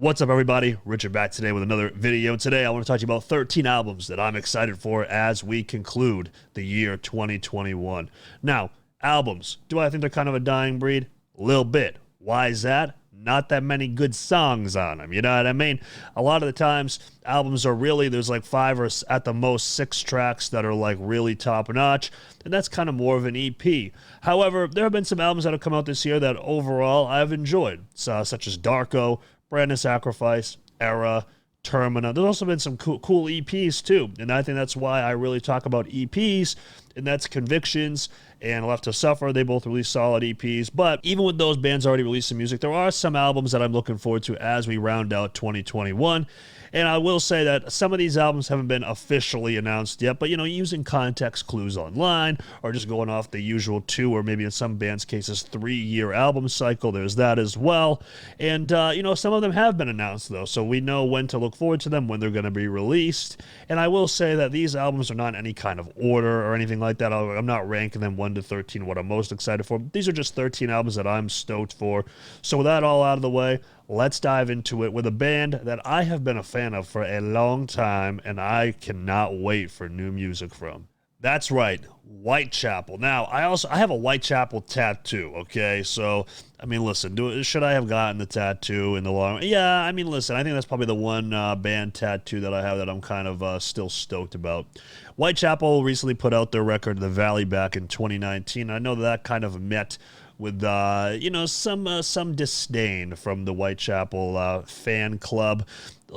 What's up, everybody? Richard back today with another video. Today I want to talk to you about 13 albums that I'm excited for as we conclude the year 2021. Now, albums, do I think they're kind of a dying breed? A little bit. Why is that? Not that many good songs on them, you know what I mean? A lot of the times, albums are really, there's like 5 or at the most 6 tracks that are like really top notch, and that's kind of more of an EP. However, there have been some albums that have come out this year that overall I've enjoyed, such as Darko, Brand New Sacrifice, Era, Termina. There's also been some cool EPs too, and I think that's why I really talk about EPs, and that's Convictions and Left to Suffer. They both released solid EPs, but even with those bands already releasing music, there are some albums that I'm looking forward to as we round out 2021. And I will say that some of these albums haven't been officially announced yet, but, you know, using context clues online or just going off the usual 2 or maybe in some bands' cases 3-year album cycle, there's that as well. And, you know, some of them have been announced, though, so we know when to look forward to them, when they're going to be released. And I will say that these albums are not in any kind of order or anything like that. I'm not ranking them 1 to 13 what I'm most excited for. These are just 13 albums that I'm stoked for. So with that all out of the way, let's dive into it with a band that I have been a fan of for a long time, and I cannot wait for new music from. That's right, Whitechapel. Now, I have a Whitechapel tattoo, okay? So, I mean, listen, should I have gotten the tattoo in the long... Yeah, I mean, listen, I think that's probably the one band tattoo that I have that I'm kind of still stoked about. Whitechapel recently put out their record, The Valley, back in 2019. I know that kind of met with, you know, some disdain from the Whitechapel fan club.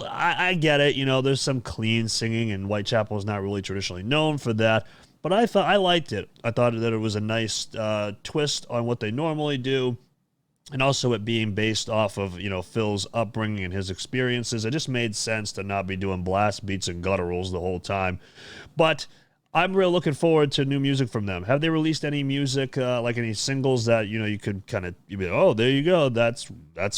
I get it, you know, there's some clean singing, and Whitechapel is not really traditionally known for that, but I liked it. I thought that it was a nice twist on what they normally do, and also it being based off of, you know, Phil's upbringing and his experiences. It just made sense to not be doing blast beats and gutturals the whole time. But I'm real looking forward to new music from them. Have they released any music, like any singles that, you know, you could kind of, you'd be like, oh, there you go, that's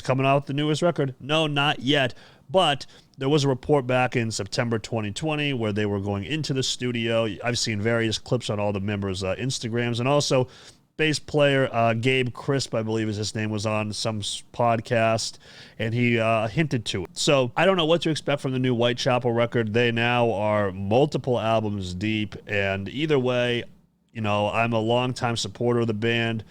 coming out with the newest record? No, not yet. But there was a report back in September 2020 where they were going into the studio. I've seen various clips on all the members' Instagrams, and also bass player Gabe Crisp, I believe is his name, was on some podcast, and he hinted to it. So I don't know what to expect from the new Whitechapel record. They now are multiple albums deep, and either way, you know, I'm a longtime supporter of the band.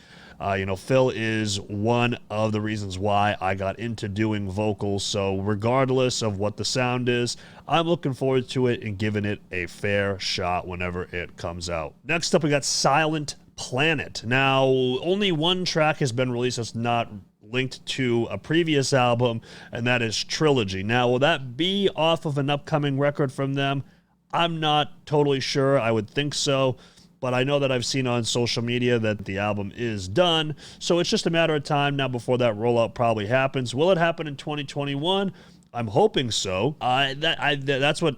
You know, Phil is one of the reasons why I got into doing vocals, so regardless of what the sound is, I'm looking forward to it and giving it a fair shot whenever it comes out. Next up, we got Silent Planet. Now, only one track has been released that's not linked to a previous album, and that is Trilogy. Now, will that be off of an upcoming record from them? I'm not totally sure. I would think so, but I know that I've seen on social media that the album is done, so it's just a matter of time now before that rollout probably happens. Will it happen in 2021? I'm hoping so. That's what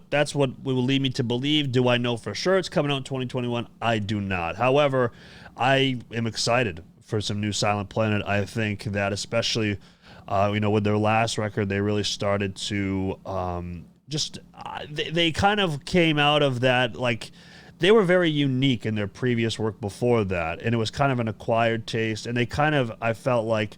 will lead me to believe. Do I know for sure it's coming out in 2021? I do not. However, I am excited for some new Silent Planet. I think that especially, you know, with their last record, they really started to they kind of came out of that, like, they were very unique in their previous work before that, and it was kind of an acquired taste, and they kind of, I felt like,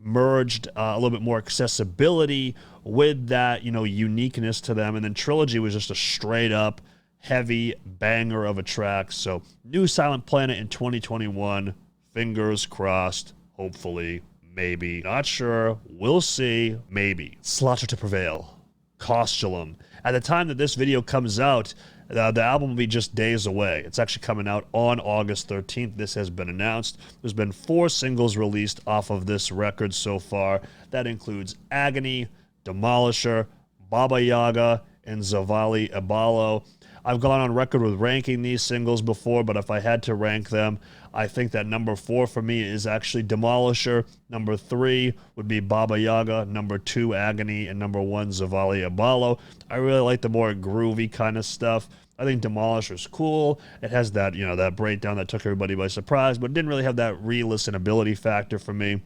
merged a little bit more accessibility with that, you know, uniqueness to them. And then Trilogy was just a straight up heavy banger of a track. So new Silent Planet in 2021, fingers crossed, hopefully, maybe, not sure, we'll see, maybe. Slaughter to Prevail, Costulum. At the time that this video comes out, the album will be just days away. It's actually coming out on August 13th. This has been announced. There's been 4 singles released off of this record so far. That includes Agony, Demolisher, Baba Yaga, and Zavali Abalo. I've gone on record with ranking these singles before, but if I had to rank them, I think that number 4 for me is actually Demolisher. Number 3 would be Baba Yaga. Number 2, Agony. And number 1, Zavali Abalo. I really like the more groovy kind of stuff. I think Demolisher's cool. It has that, you know, that breakdown that took everybody by surprise, but didn't really have that re-listenability factor for me.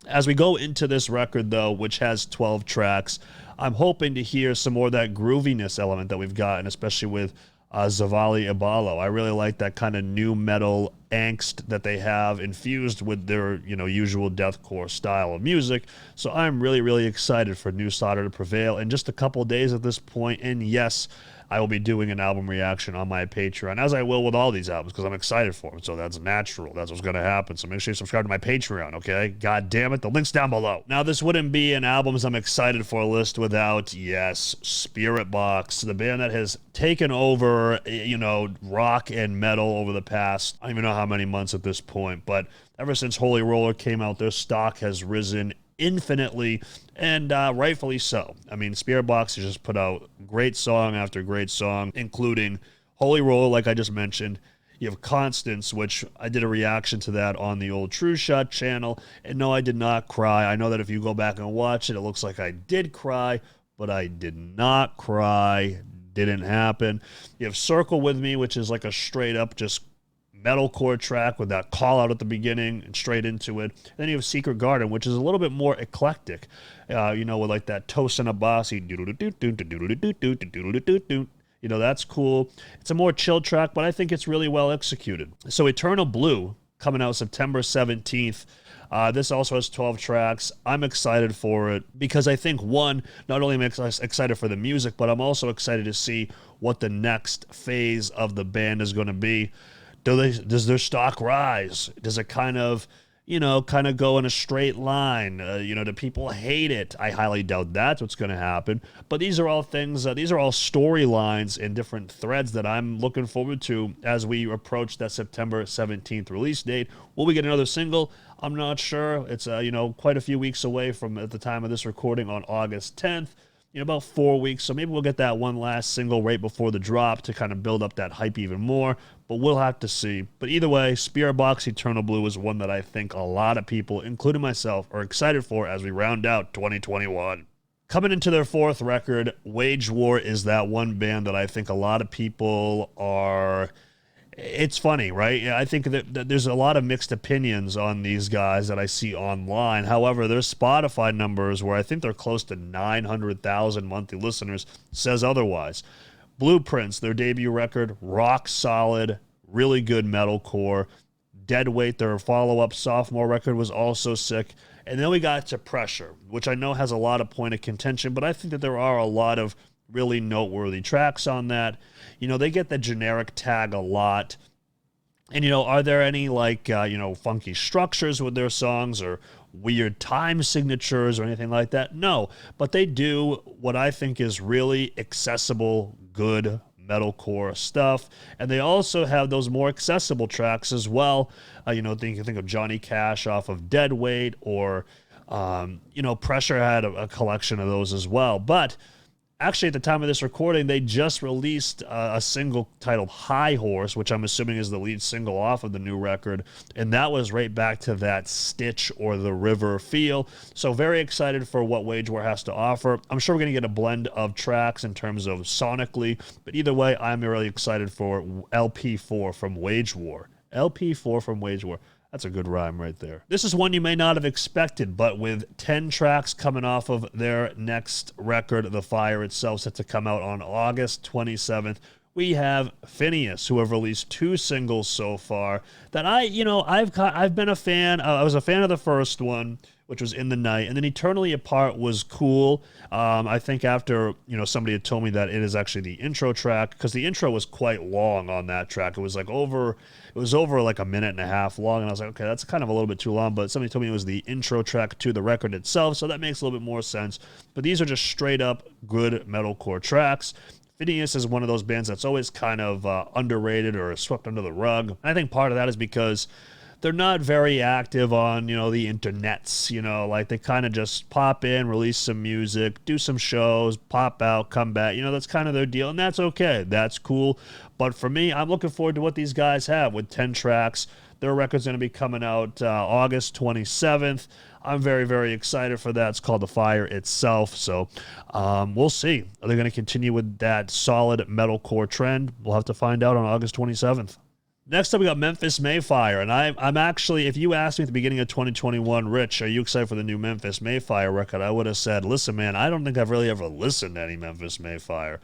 As we go into this record, though, which has 12 tracks, I'm hoping to hear some more of that grooviness element that we've gotten, especially with Zavali Abalo. I really like that kind of new metal angst that they have infused with their, usual deathcore style of music. So I'm really, really excited for new Slaughter to Prevail in just a couple days at this point. And yes, I will be doing an album reaction on my Patreon, as I will with all these albums, because I'm excited for them. So that's natural. That's what's going to happen. So make sure you subscribe to my Patreon, okay? God damn it. The link's down below. Now, this wouldn't be an albums I'm excited for list without, yes, Spiritbox, the band that has taken over, rock and metal over the past, I don't even know how many months at this point, but ever since Holy Roller came out, their stock has risen infinitely, and rightfully so. I mean, Spiritbox has just put out great song after great song, including Holy Roller, like I just mentioned. You have Constance, which I did a reaction to that on the old True Shot channel, and no, I did not cry. I know that if you go back and watch it, it looks like I did cry, but I did not cry. Didn't happen. You have Circle With Me, which is like a straight up just metalcore track with that call out at the beginning and straight into it. And then you have Secret Garden, which is a little bit more eclectic, with like that Tosin Abasi, that's cool. It's a more chill track, but I think it's really well executed. So Eternal Blue, coming out September 17th. This also has 12 tracks. I'm excited for it because I think, one, not only am I excited for the music, but I'm also excited to see what the next phase of the band is going to be. Does their stock rise? Does it kind of go in a straight line? Do people hate it? I highly doubt that's what's going to happen. But these are all things, these are all storylines and different threads that I'm looking forward to as we approach that September 17th release date. Will we get another single? I'm not sure. It's, quite a few weeks away from at the time of this recording on August 10th. About 4 weeks, so maybe we'll get that one last single right before the drop to kind of build up that hype even more, but we'll have to see. But either way, Spiritbox Eternal Blue is one that I think a lot of people, including myself, are excited for as we round out 2021. Coming into their fourth record, Wage War is that one band that I think a lot of people are... It's funny, right? I think that there's a lot of mixed opinions on these guys that I see online. However, their Spotify numbers, where I think they're close to 900,000 monthly listeners, says otherwise. Blueprints, their debut record, rock solid, really good metalcore. Deadweight, their follow-up sophomore record, was also sick. And then we got to Pressure, which I know has a lot of point of contention, but I think that there are a lot of really noteworthy tracks on that. They get the generic tag a lot. And, are there any, funky structures with their songs or weird time signatures or anything like that? No. But they do what I think is really accessible, good metalcore stuff. And they also have those more accessible tracks as well. You can think of Johnny Cash off of Deadweight, or, Pressure had a collection of those as well. But actually, at the time of this recording, they just released a single titled High Horse, which I'm assuming is the lead single off of the new record, and that was right back to that Stitch or The River feel. So very excited for what Wage War has to offer. I'm sure we're going to get a blend of tracks in terms of sonically, but either way, I'm really excited for LP4 from Wage War. LP4 from Wage War. That's a good rhyme right there. This is one you may not have expected, but with 10 tracks coming off of their next record, The Fire Itself, set to come out on August 27th, we have Phinehas, who have released 2 singles so far that I've been a fan. I was a fan of the first one, which was In the Night, and then Eternally Apart was cool. I think after, somebody had told me that it is actually the intro track, because the intro was quite long on that track. It was over like a minute and a half long, and I was like, okay, that's kind of a little bit too long, but somebody told me it was the intro track to the record itself, so that makes a little bit more sense. But these are just straight up good metalcore tracks. Phinehas is one of those bands that's always kind of underrated or swept under the rug. And I think part of that is because they're not very active on, the internets, like they kind of just pop in, release some music, do some shows, pop out, come back, that's kind of their deal, and that's okay. That's cool. But for me, I'm looking forward to what these guys have with 10 tracks. Their record's going to be coming out August 27th. I'm very, very excited for that. It's called The Fire Itself. So we'll see. Are they going to continue with that solid metalcore trend? We'll have to find out on August 27th. Next up, we got Memphis Mayfire, and I'm actually, if you asked me at the beginning of 2021, Rich, are you excited for the new Memphis Mayfire record? I would have said, listen, man, I don't think I've really ever listened to any Memphis Mayfire.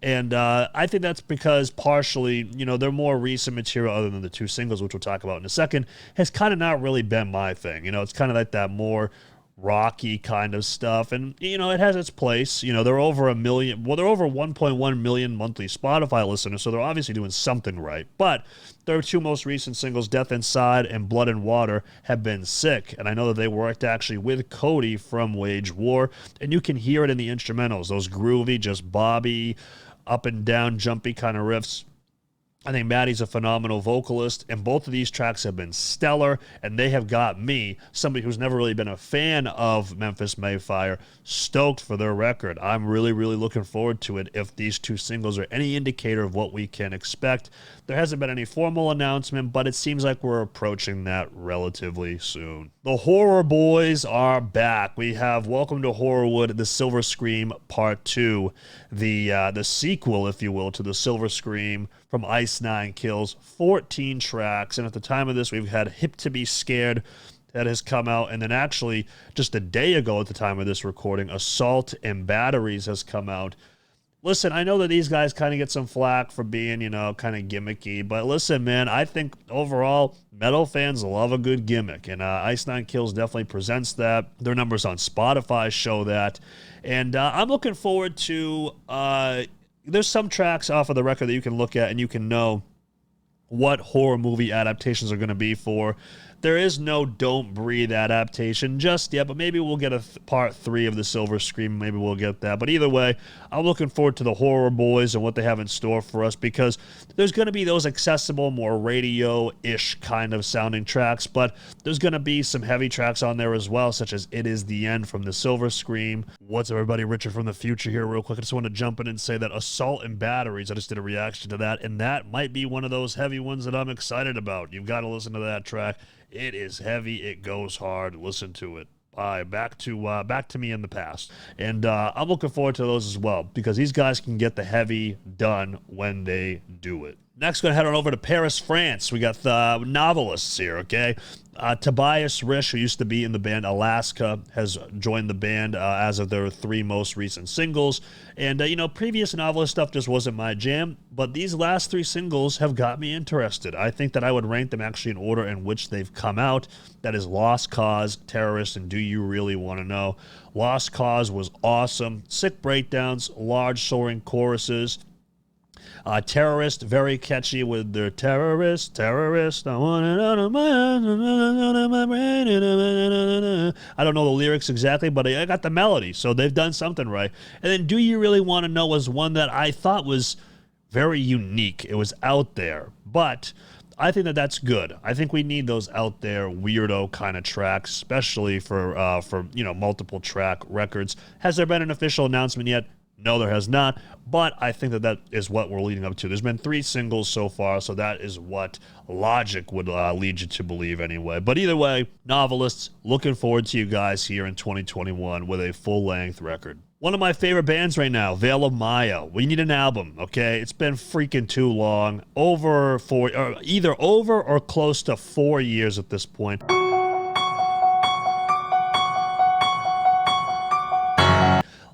And I think that's because partially, their more recent material, other than the two singles, which we'll talk about in a second, has kind of not really been my thing. It's kind of like that more rocky kind of stuff, and it has its place. They're over 1.1 million monthly Spotify listeners, so they're obviously doing something right. But their two most recent singles, Death Inside and Blood and Water, have been sick, and I know that they worked actually with Cody from Wage War, and you can hear it in the instrumentals, those groovy, just bobby, up and down, jumpy kind of riffs. I think Maddie's a phenomenal vocalist, and both of these tracks have been stellar, and they have got me, somebody who's never really been a fan of Memphis Mayfire, stoked for their record. I'm really, really looking forward to it if these two singles are any indicator of what we can expect. There hasn't been any formal announcement, but it seems like we're approaching that relatively soon. The Horror Boys are back. We have Welcome to Horrorwood, The Silver Scream Part 2, the sequel, if you will, to The Silver Scream from Ice Nine Kills, 14 tracks, and at the time of this, we've had Hip to Be Scared that has come out, and then actually, just a day ago at the time of this recording, Assault and Batteries has come out. Listen, I know that these guys kind of get some flack for being, kind of gimmicky, but listen, man, I think overall, metal fans love a good gimmick, and Ice Nine Kills definitely presents that. Their numbers on Spotify show that, and I'm looking forward to... there's some tracks off of the record that you can look at and you can know what horror movie adaptations are going to be for. There is no Don't Breathe adaptation just yet, but maybe we'll get a part 3 of The Silver Scream. Maybe we'll get that. But either way, I'm looking forward to the Horror Boys and what they have in store for us, because there's going to be those accessible, more radio-ish kind of sounding tracks, but there's going to be some heavy tracks on there as well, such as It Is the End from The Silver Scream. What's up, everybody? Richard from the future here real quick. I just want to jump in and say that Assault and Batteries, I just did a reaction to that, and that might be one of those heavy ones that I'm excited about. You've got to listen to that track. It is heavy. It goes hard. Listen to it. Back to me in the past. And I'm looking forward to those as well, because these guys can get the heavy done when they do it. Next, going to head on over to Paris, France. We got the Novelists here, okay? Tobias Risch, who used to be in the band Alaska, has joined the band as of their 3 most recent singles. And, previous Novelist stuff just wasn't my jam, but these last 3 singles have got me interested. I think that I would rank them actually in order in which they've come out. That is Lost Cause, Terrorist, and Do You Really Want to Know? Lost Cause was awesome. Sick breakdowns, large soaring choruses. Terrorist, very catchy with their terrorist, I want it out of my brain. I don't know the lyrics exactly, but I got the melody, so they've done something right. And then Do You Really Want to Know was one that I thought was very unique. It was out there, but I think that that's good. I think we need those out there weirdo kind of tracks, especially for multiple track records. Has there been an official announcement yet? No, there has not, but I think that is what we're leading up to. There's been 3 singles so far, so that is what logic would lead you to believe anyway. But either way, Novelists, looking forward to you guys here in 2021 with a full-length record. One of my favorite bands right now, Veil of Maya. We need an album, okay? It's been freaking too long. Either over or close to 4 years at this point.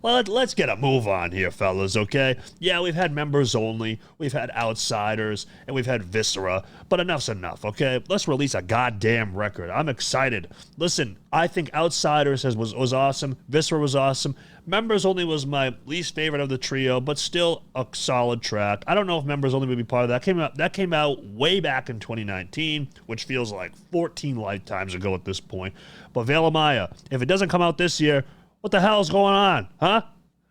Well, let's get a move on here, fellas, okay? Yeah, we've had members only, we've had outsiders, and we've had Viscera, but enough's enough, okay? Let's release a goddamn record. I'm excited. Listen, I think Outsiders was awesome, Viscera was awesome, Members Only was my least favorite of the trio, but still a solid track. I don't know if Members Only would be part of that. That came out way back in 2019, which feels like 14 lifetimes ago at this point. But Veil of Maya, if it doesn't come out this year, what the hell is going on, huh?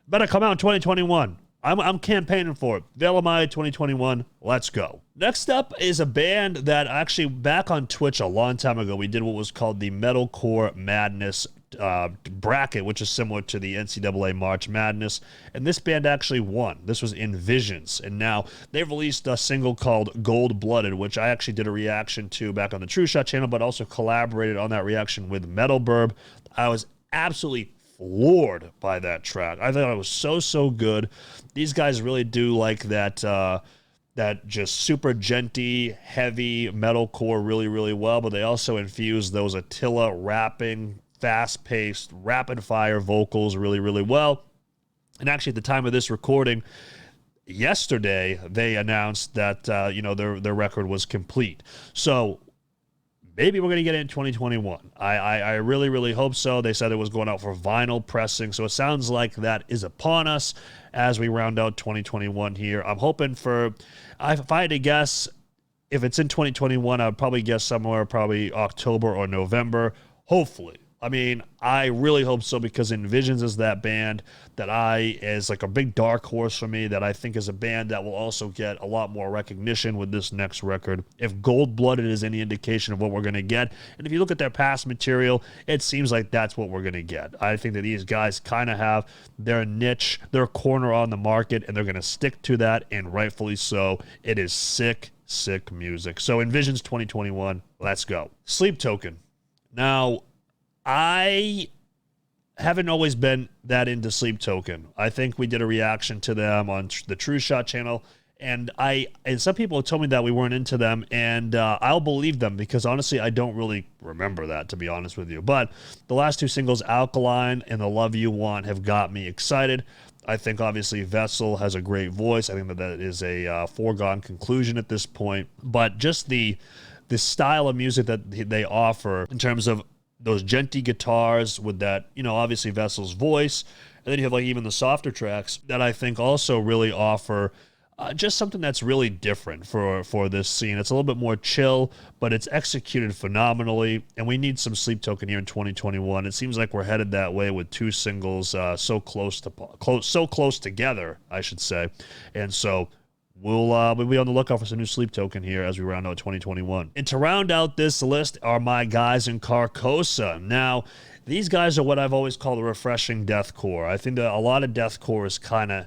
Better come out in 2021. I'm campaigning for it. Veil of Maya 2021, let's go. Next up is a band that actually, back on Twitch a long time ago, we did what was called the Metalcore Madness bracket, which is similar to the NCAA March Madness, and this band actually won. This was InVisions, and now they've released a single called Gold Blooded, which I actually did a reaction to back on the True Shot channel, but also collaborated on that reaction with Metal Burb. I was absolutely floored by that track. I thought it was so good. These guys really do like that that just super genty, heavy metalcore really, really well, but they also infuse those Attila rapping, fast-paced, rapid-fire vocals really, really well. And actually, at the time of this recording, yesterday, they announced that, their record was complete. So maybe we're going to get it in 2021. I really, really hope so. They said it was going out for vinyl pressing, so it sounds like that is upon us as we round out 2021 here. I'm hoping for, if I had to guess, if it's in 2021, I'd probably guess somewhere probably October or November, hopefully. I mean, I really hope so, because InVisions is that band that is like a big dark horse for me, that I think is a band that will also get a lot more recognition with this next record. If Gold Blooded is any indication of what we're going to get, and if you look at their past material, it seems like that's what we're going to get. I think that these guys kind of have their niche, their corner on the market, and they're going to stick to that, and rightfully so. It is sick music. So InVisions 2021, let's go. Sleep Token. Now, I haven't always been that into Sleep Token. I think we did a reaction to them on the True Shot channel, and some people have told me that we weren't into them, and I'll believe them, because honestly, I don't really remember that, to be honest with you. But the last two singles, Alkaline and The Love You Want, have got me excited. I think obviously Vessel has a great voice. I think that is a foregone conclusion at this point. But just the style of music that they offer in terms of those genty guitars with that, obviously Vessel's voice. And then you have like even the softer tracks that I think also really offer just something that's really different for this scene. It's a little bit more chill, but it's executed phenomenally. And we need some Sleep Token here in 2021. It seems like we're headed that way with two singles so close together, I should say. And so we'll be on the lookout for some new Sleep Token here as we round out 2021. And to round out this list are my guys in Carcosa. Now, these guys are what I've always called a refreshing deathcore. I think that a lot of deathcore is kind of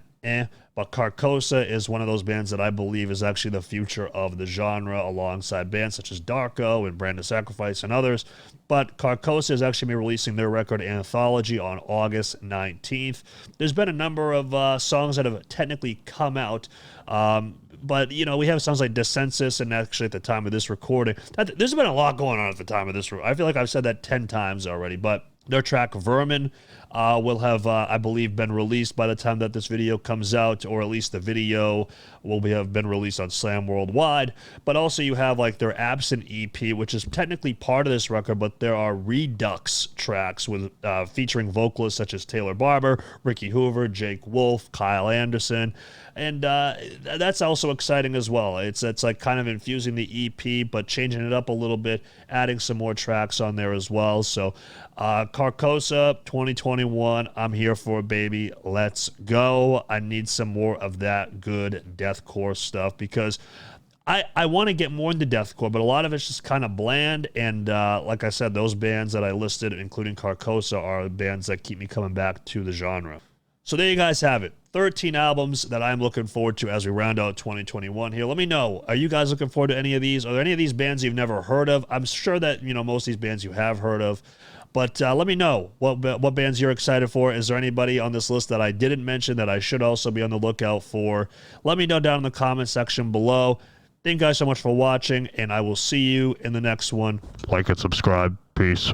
but Carcosa is one of those bands that I believe is actually the future of the genre, alongside bands such as Darko and Brand of Sacrifice and others. But Carcosa is actually releasing their record Anthology on August 19th. There's been a number of songs that have technically come out, but, we have songs like Dissensus, and actually at the time of this recording, there's been a lot going on at the time of this. I feel like I've said that 10 times already, but their track Vermin will have, I believe, been released by the time that this video comes out, or at least the video will have been released on Slam Worldwide. But also you have like their Absent EP, which is technically part of this record, but there are redux tracks with featuring vocalists such as Taylor Barber, Ricky Hoover, Jake Wolf, Kyle Anderson. And that's also exciting as well. It's like kind of infusing the EP, but changing it up a little bit, adding some more tracks on there as well. So Carcosa 2021, I'm here for it, baby. Let's go. I need some more of that good deathcore stuff, because I want to get more into deathcore, but a lot of it's just kind of bland. And like I said, those bands that I listed, including Carcosa, are bands that keep me coming back to the genre. So there you guys have it. 13 albums that I'm looking forward to as we round out 2021 here. Let me know, are you guys looking forward to any of these? Are there any of these bands you've never heard of? I'm sure that, most of these bands you have heard of. But let me know what bands you're excited for. Is there anybody on this list that I didn't mention that I should also be on the lookout for? Let me know down in the comment section below. Thank you guys so much for watching, and I will see you in the next one. Like and subscribe. Peace.